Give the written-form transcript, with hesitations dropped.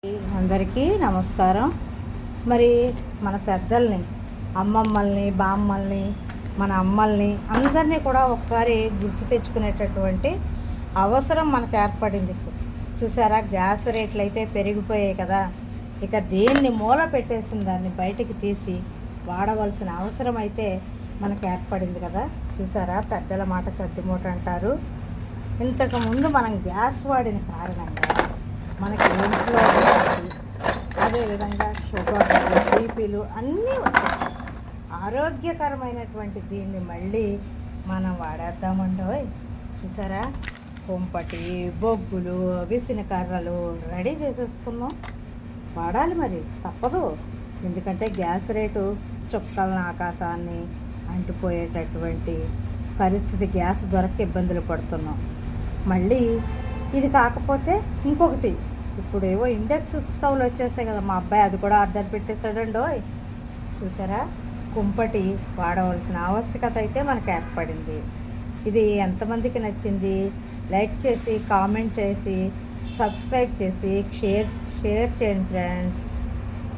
అందరికీ నమస్కారం. మరి మన పెద్దల్ని, అమ్మమ్మల్ని, బామ్మల్ని, మన అమ్మల్ని అందరినీ కూడా ఒకసారి గుర్తు తెచ్చుకునేటటువంటి అవసరం మనకు ఏర్పడింది. ఇప్పుడు చూసారా, గ్యాస్ రేట్లు అయితే పెరిగిపోయాయి కదా. ఇక దేన్ని మూల పెట్టేసిన దాన్ని బయటికి తీసి వాడవలసిన అవసరం అయితే మనకు ఏర్పడింది కదా. చూసారా, పెద్దల మాట చద్దిమూట అంటారు. ఇంతకుముందు మనం గ్యాస్ వాడిన కారణంగా మనకి ఒంట్లో అదేవిధంగా షుగర్, బీపీలు అన్నీ వచ్చేసాయి. ఆరోగ్యకరమైనటువంటి దీన్ని మళ్ళీ మనం వాడేద్దామండోయ్. చూసారా, కుంపటి, బొగ్గులు, విసిన కర్రలు రెడీ చేసేసుకున్నాం. వాడాలి, మరి తప్పదు. ఎందుకంటే గ్యాస్ రేటు చుక్కలను ఆకాశాన్ని అంటిపోయేటటువంటి పరిస్థితి. గ్యాస్ దొరక ఇబ్బందులు పడుతున్నాం. మళ్ళీ ఇది కాకపోతే ఇంకొకటి, ఇప్పుడు ఏవో ఇండక్స్ స్టవ్లు వచ్చేసాయి కదా. మా అబ్బాయి అది కూడా ఆర్డర్ పెట్టేశాడండోయ్. చూసారా, కుంపటి వాడవలసిన ఆవశ్యకత అయితే మనకు ఏర్పడింది. ఇది ఎంతమందికి నచ్చింది? లైక్ చేసి, కామెంట్ చేసి, సబ్స్క్రైబ్ చేసి, షేర్ చేయండి ఫ్రెండ్స్.